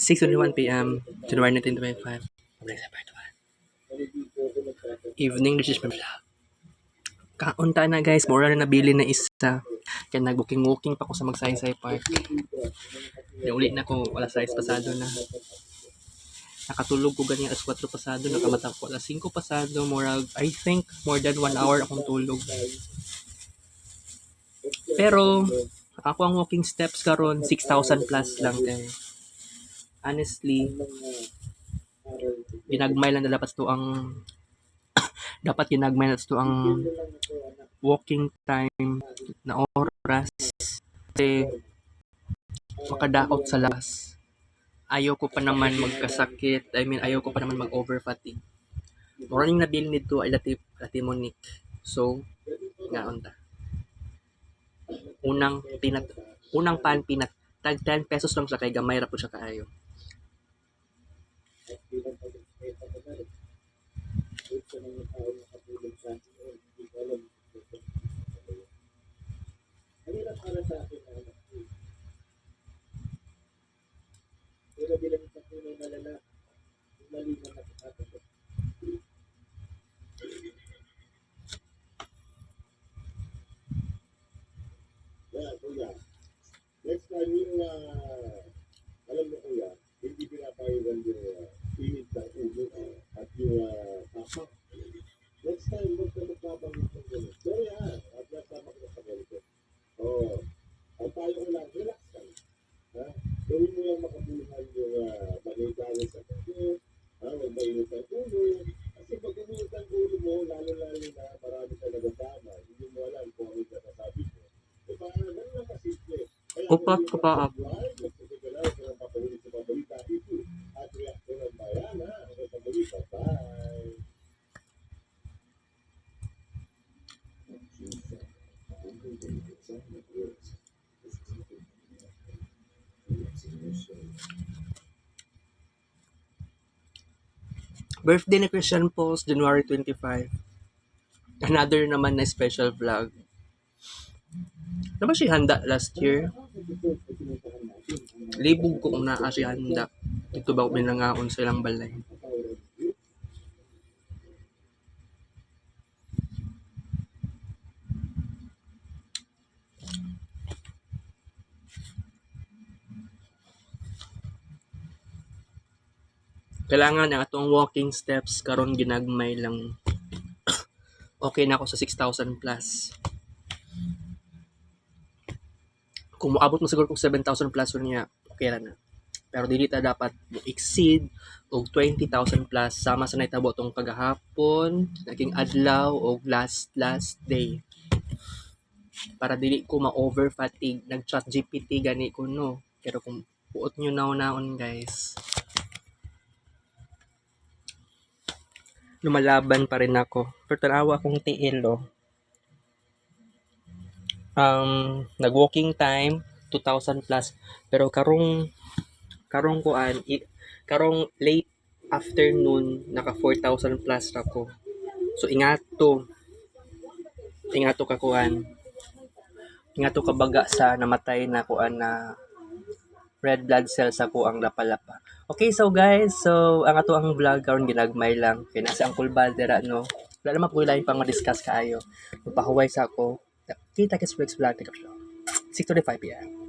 6:21 p.m. January 1925. Evening registration vlog. Kaunta na guys, mura na nabili na isa. Kaya nag-walking pa ko sa Magsaysay Park. Uli na ko, alas 6 pasado na. Nakatulog ko ganyan alas 4 pasado, nakamatap ko alas 5 pasado, I think more than 1 hour akong tulog. Pero, ako ang walking steps karon 6,000 plus lang kay. Honestly, ginagmay lang na dapat to ang ginagmay na to ang walking time na oras kasi makadaot sa labas. Ayaw ko pa naman magkasakit. Ayaw ko pa naman mag-overfatigue. Morning na bill nito ay lati Monique. So, ngaon ta. Unang pan pinat tag 10 pesos lang siya kay gamay ra po siya kaayo. Kuya, next time yung, alam mo kuya, hindi pinapayagan yung pinit ng ulo at yung tapak. Next time, huwag ka magbabanggit ng gano'n. Sorry at nasama ko na sa ganito. Oo. Ang payo ko lang, relax ka lang. Gawin mo yung makabuluhan yung bagay-bagay sa puso, huwag mainit ang ulo. Kasi pag uminit ang ulo mo, lalo-lalo na marami ka nagagama, hindi mo alam kung ano yung nasasabi mo. Upat ko pa up. Birthday ni Christian Paul's January 25. Another naman na special vlog. Diba siya handa last year? Libog ko kung naa siya handa. Ito ba binangaon sa ilang balay. Kailangan ang atong walking steps karon ginagmay lang. Okay na ako sa 6,000 plus. Kung maabot mo siguro kung 7,000 plus niya, okay na. Pero dili ta dapat exceed og 20,000 plus sama sa nahitabo tong kagahapon, naging adlaw og last day. Para dili ko ma-over fatigue, nag-chat GPT gani ko no. Pero kung buot nyo naon guys, lumalaban pa rin ako. Pero tanawa akong tiil nag-walking time 2,000 plus pero karong late afternoon naka 4,000 plus ako. So ingato ka baga sa namatay na kuan na red blood cells ako ang lapalapa. Okay, so guys, ang ato ang vlog karon ginagmay lang kay nasa ang kulbadera no. Wala naman po lain pang ma-discuss kaayo. Magpahuway sa ako. Kita kay Specs Vlog. 6:25 p.m.